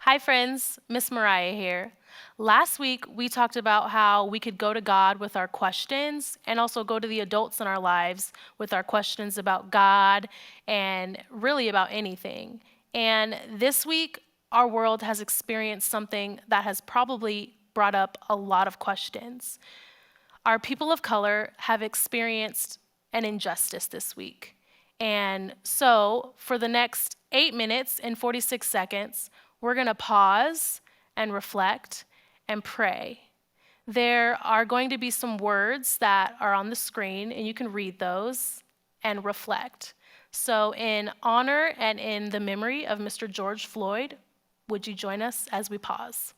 Hi, friends. Miss Mariah here. Last week, we talked about how we could go to God with our questions and also go to the adults in our lives with our questions about God and really about anything. And this week, our world has experienced something that has probably brought up a lot of questions. Our people of color have experienced an injustice this week. And so, for the next 8 minutes and 46 seconds, we're going to pause and reflect and pray. There are going to be some words that are on the screen, and you can read those and reflect. So, in honor and in the memory of Mr. George Floyd, would you join us as we pause?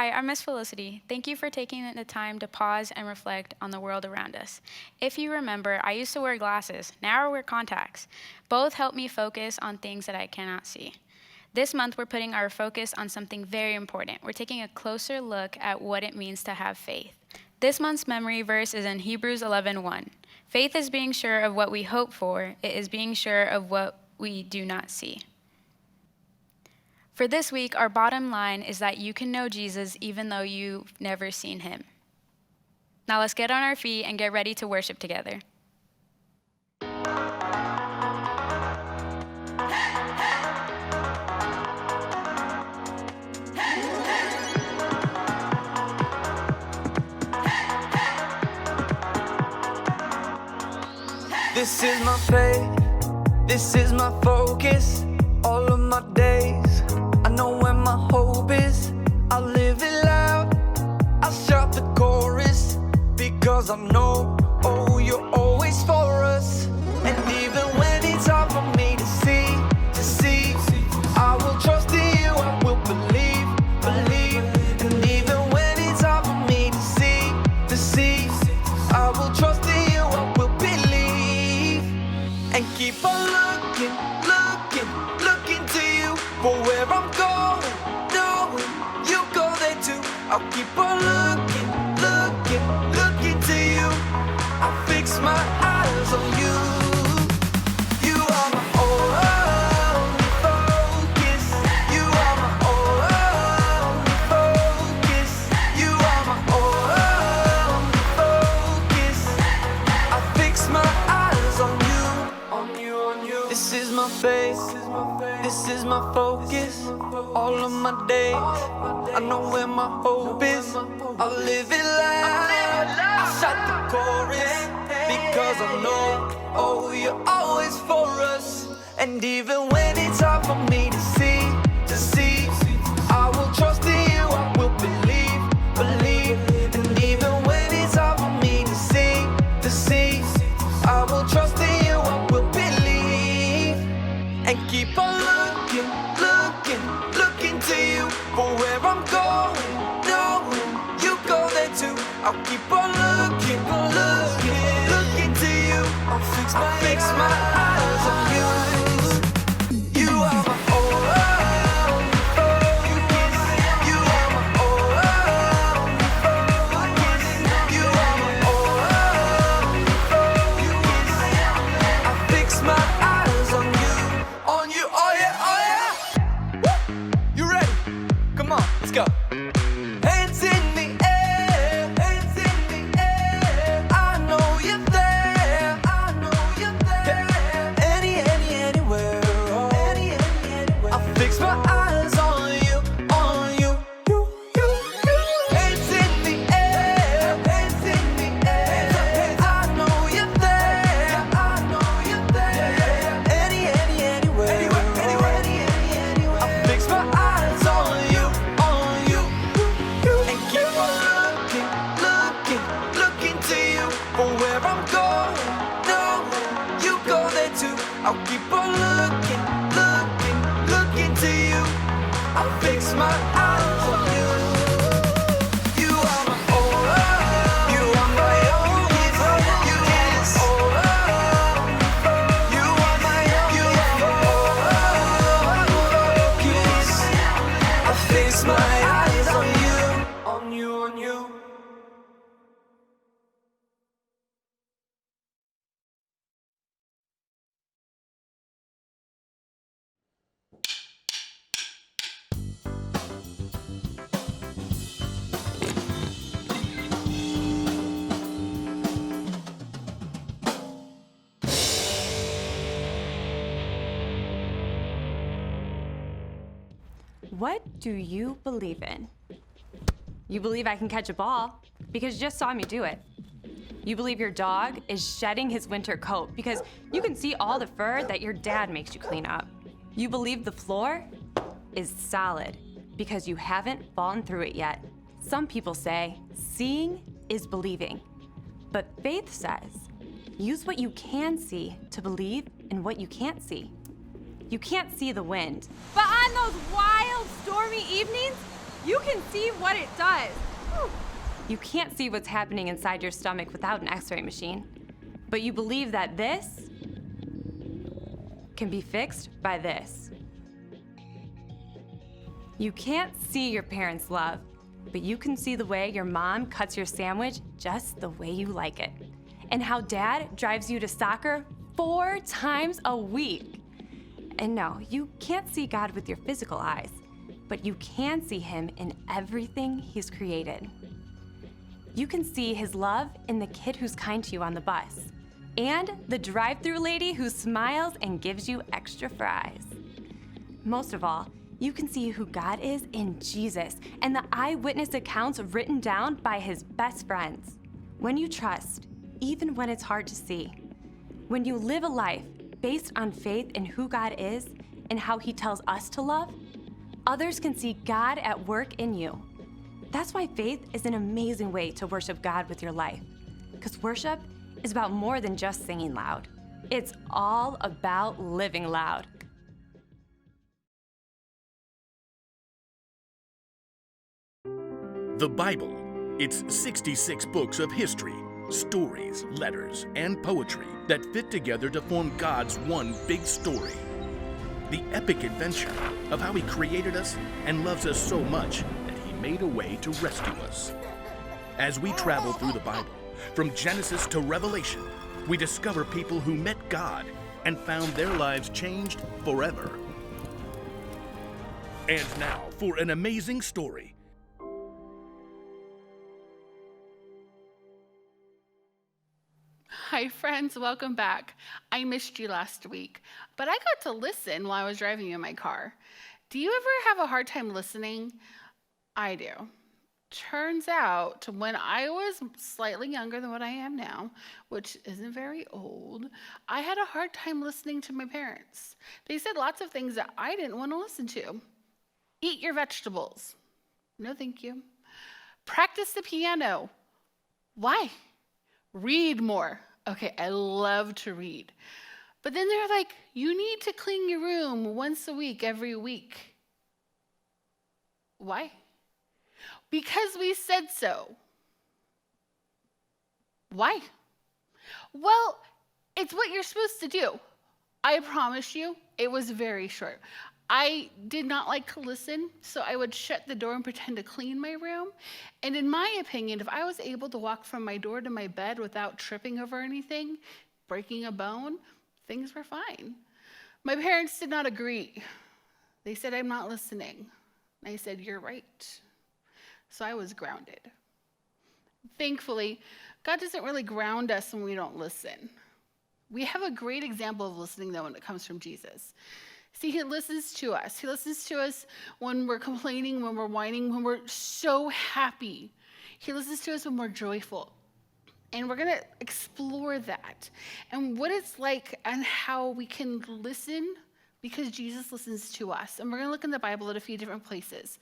Hi, I'm Miss Felicity. Thank you for taking the time to pause and reflect on the world around us. If you remember, I used to wear glasses. Now I wear contacts. Both help me focus on things that I cannot see. This month, we're putting our focus on something very important. We're taking a closer look at what it means to have faith. This month's memory verse is in Hebrews 11:1. Faith is being sure of what we hope for. It is being sure of what we do not see. For this week, our bottom line is that you can know Jesus even though you've never seen him. Now let's get on our feet and get ready to worship together. This is my faith, this is my focus, all of my days. I know where my hope is, I live it loud, I shout the chorus, because I know, oh, you're always for us. And even when it's hard for me to see, I will trust in you, I will believe. And even when it's hard for me to see, I will trust in you, I will believe. And keep on looking to you for where I'm going, knowing you go there too. I'll keep on looking to you. I fix my eyes on you. You are my only focus. You are my only focus. You are my only focus. I fix my eyes on you. This is my faith, this is my focus, all of my days. I know where my hope is, I'll live it loud, I shout the chorus, because I know, oh, you're always for us. And even when it's hard for me to see, I will trust in you, I will believe. And even when it's hard for me to see, I will trust in you, I will believe. And keep on looking to you for where I'm going, knowing you go there too. I'll keep on looking to you. I'll fix my eyes on you. You are my only focus. You are my only focus. You are my only focus. I fix my eyes on you, oh yeah. Woo! You ready? Come on, let's go. Hands in the air, hands in the air. I know you're there, I know you're there. Anywhere, oh. Anywhere. I fix my eyes on you. Hands in the air, hands in the air. I know you're there, I know you're there. Anywhere, I fix my eyes on you. And keep on looking to you for where I'm going, knowing you go there too. I'll keep on looking to you. I fix my eyes on you. You are my only, you are my only focus. You are my only focus. I fix my eyes on you. What do you believe in? You believe I can catch a ball because you just saw me do it. You believe your dog is shedding his winter coat because you can see all the fur that your dad makes you clean up. You believe the floor is solid because you haven't fallen through it yet. Some people say seeing is believing, but faith says use what you can see to believe in what you can't see. You can't see the wind, but on those wild, stormy evenings, You can see what it does. You can't see what's happening inside your stomach without an x-ray machine. But you believe that this can be fixed by this. You can't see your parents' love, but you can see the way your mom cuts your sandwich just the way you like it. And how dad drives you to soccer 4 times a week. And no, you can't see God with your physical eyes, but you can see him in everything he's created. You can see his love in the kid who's kind to you on the bus, and the drive-thru lady who smiles and gives you extra fries. Most of all, you can see who God is in Jesus and the eyewitness accounts written down by his best friends. When you trust, even when it's hard to see, when you live a life based on faith in who God is and how he tells us to love, others can see God at work in you. That's why faith is an amazing way to worship God with your life. Because worship is about more than just singing loud. It's all about living loud. The Bible. It's 66 books of history, stories, letters, and poetry that fit together to form God's one big story. The epic adventure of how he created us and loves us so much that he made a way to rescue us. As we travel through the Bible, from Genesis to Revelation, we discover people who met God and found their lives changed forever. And now for an amazing story. Hi friends, welcome back. I missed you last week, but I got to listen while I was driving in my car. Do you ever have a hard time listening? I do. Turns out, when I was slightly younger than what I am now, which isn't very old, I had a hard time listening to my parents. They said lots of things that I didn't want to listen to. Eat your vegetables. No, thank you. Practice the piano. Why? Read more. Okay, I love to read. But then they're like, you need to clean your room once a week, every week. Why? Because we said so. Why? Well, it's what you're supposed to do. I promise you, it was very short. I did not like to listen, so I would shut the door and pretend to clean my room. And in my opinion, if I was able to walk from my door to my bed without tripping over anything, breaking a bone, things were fine. My parents did not agree. They said, I'm not listening. And I said, you're right. So I was grounded. Thankfully, God doesn't really ground us when we don't listen. We have a great example of listening, though, when it comes from Jesus. See, he listens to us. He listens to us when we're complaining, when we're whining, when we're so happy. He listens to us when we're joyful. And we're going to explore that and what it's like and how we can listen because Jesus listens to us. And we're going to look in the Bible at a few different places.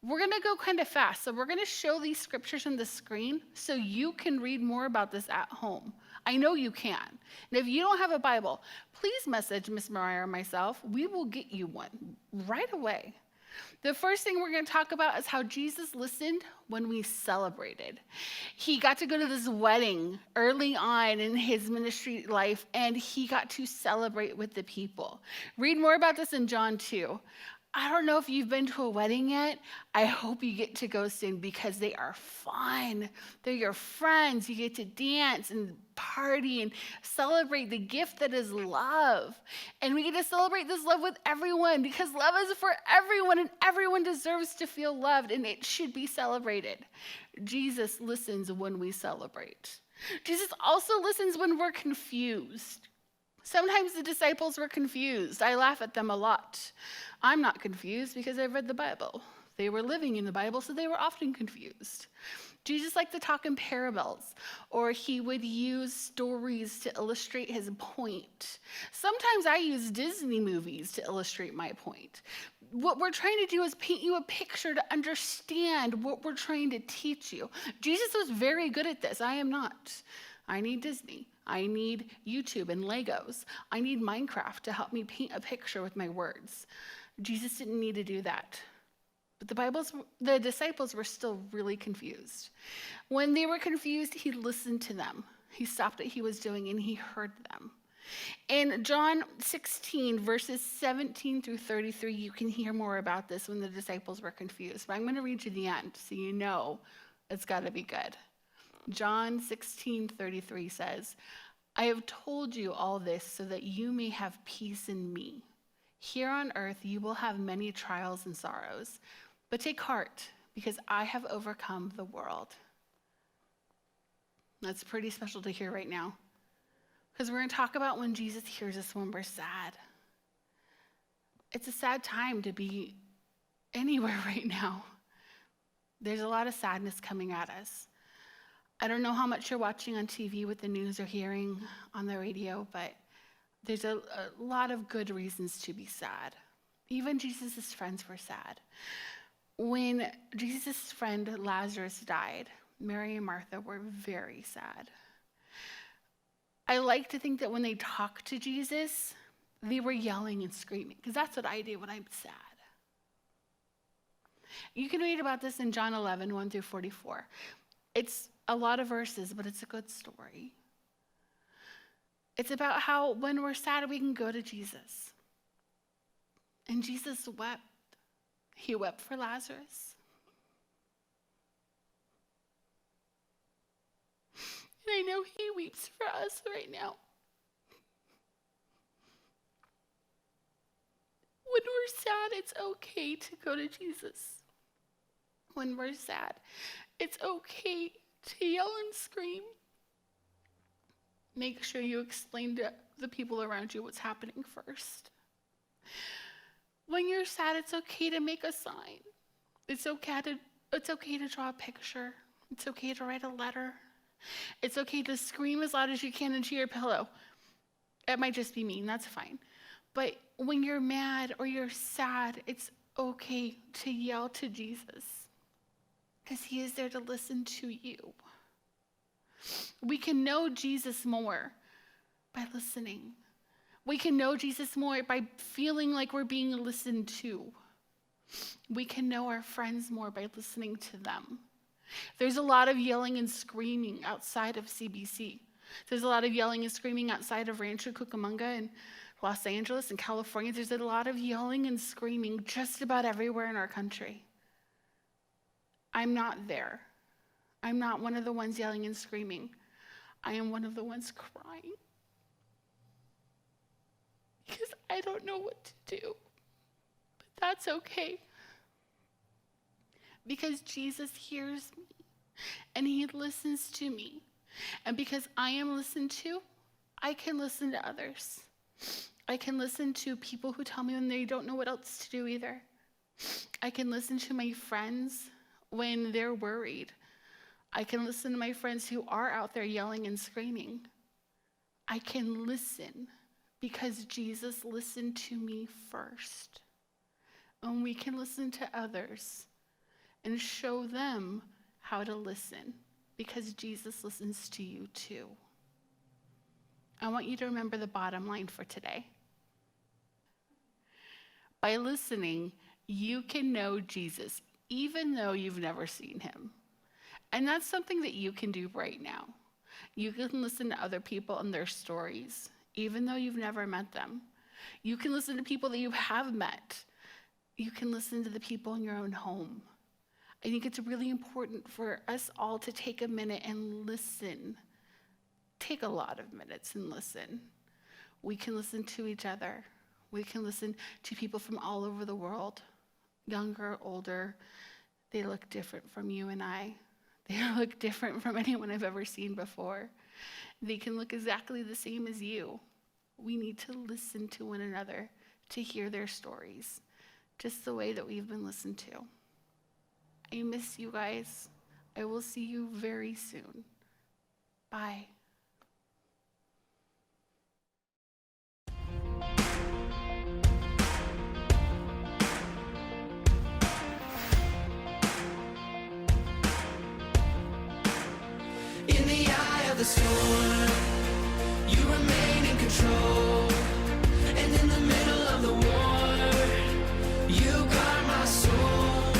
We're going to go kind of fast. So we're going to show these scriptures on the screen so you can read more about this at home. I know you can. And if you don't have a Bible, please message Miss Mariah or myself. We will get you one right away. The first thing we're going to talk about is how Jesus listened when we celebrated. He got to go to this wedding early on in his ministry life, and he got to celebrate with the people. Read more about this in John 2. I don't know if you've been to a wedding yet. I hope you get to go soon because they are fun. They're your friends. You get to dance and party and celebrate the gift that is love. And we get to celebrate this love with everyone because love is for everyone and everyone deserves to feel loved and it should be celebrated. Jesus listens when we celebrate. Jesus also listens when we're confused. Sometimes the disciples were confused. I laugh at them a lot. I'm not confused because I've read the Bible. They were living in the Bible, so they were often confused. Jesus liked to talk in parables, or he would use stories to illustrate his point. Sometimes I use Disney movies to illustrate my point. What we're trying to do is paint you a picture to understand what we're trying to teach you. Jesus was very good at this. I am not. I need Disney. I need YouTube and Legos. I need Minecraft to help me paint a picture with my words. Jesus didn't need to do that. But the disciples were still really confused. When they were confused, he listened to them. He stopped what he was doing and he heard them. In John 16, verses 17 through 33, you can hear more about this when the disciples were confused. But I'm going to read you the end so you know it's got to be good. John 16:33 says, I have told you all this so that you may have peace in me. Here on earth you will have many trials and sorrows, but take heart because I have overcome the world. That's pretty special to hear right now, because we're going to talk about when Jesus hears us when we're sad. It's a sad time to be anywhere right now. There's a lot of sadness coming at us. I don't know how much you're watching on TV with the news or hearing on the radio, but there's a lot of good reasons to be sad. Even Jesus' friends were sad. When Jesus' friend Lazarus died, Mary and Martha were very sad. I like to think that when they talked to Jesus, they were yelling and screaming, because that's what I do when I'm sad. You can read about this in John 11, 1 through 44. It's a lot of verses, but it's a good story. It's about how when we're sad, we can go to Jesus. And Jesus wept. He wept for Lazarus. And I know he weeps for us right now. When we're sad, it's okay to go to Jesus. When we're sad, it's okay to yell and scream. Make sure you explain to the people around you what's happening first. When you're sad, it's okay to make a sign. It's okay to draw a picture. It's okay to write a letter. It's okay to scream as loud as you can into your pillow. It might just be mean, that's fine. But when you're mad or you're sad, it's okay to yell to Jesus, because he is there to listen to you. We can know Jesus more by listening. We can know Jesus more by feeling like we're being listened to. We can know our friends more by listening to them. There's a lot of yelling and screaming outside of CBC. There's a lot of yelling and screaming outside of Rancho Cucamonga and Los Angeles and California. There's a lot of yelling and screaming just about everywhere in our country. I'm not there. I'm not one of the ones yelling and screaming. I am one of the ones crying, because I don't know what to do. But that's okay, because Jesus hears me and he listens to me. And because I am listened to, I can listen to others. I can listen to people who tell me when they don't know what else to do either. I can listen to my friends when they're worried. I can listen to my friends who are out there yelling and screaming. I can listen because Jesus listened to me first. And we can listen to others and show them how to listen, because Jesus listens to you too. I want you to remember the bottom line for today. By listening, you can know Jesus even though you've never seen him. And that's something that you can do right now. You can listen to other people and their stories, even though you've never met them. You can listen to people that you have met. You can listen to the people in your own home. I think it's really important for us all to take a minute and listen. Take a lot of minutes and listen. We can listen to each other. We can listen to people from all over the world, younger, older. They look different from you and I. They look different from anyone I've ever seen before. They can look exactly the same as you. We need to listen to one another to hear their stories, just the way that we've been listened to. I miss you guys. I will see you very soon. Bye. In the eye of the storm, you remain in control. And in the middle of the war, you guard my soul.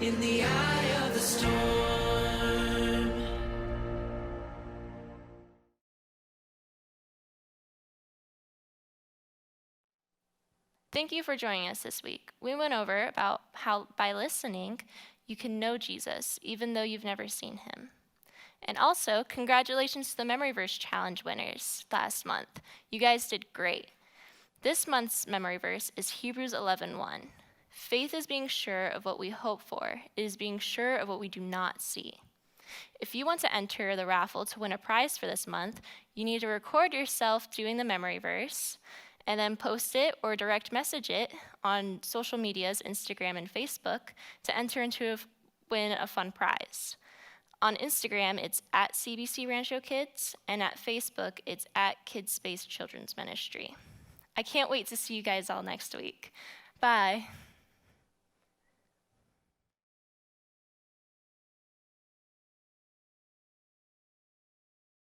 in the eye of the storm. Thank you for joining us this week. We went over about how by listening, you can know Jesus, even though you've never seen him. And also, congratulations to the Memory Verse Challenge winners last month. You guys did great. This month's memory verse is Hebrews 11:1. Faith is being sure of what we hope for. It is being sure of what we do not see. If you want to enter the raffle to win a prize for this month, you need to record yourself doing the memory verse and then post it or direct message it on social medias, Instagram and Facebook, to enter into win a fun prize. On Instagram, it's at CBC Rancho Kids, and at Facebook, it's at KidSPACE Children's Ministry. I can't wait to see you guys all next week. Bye.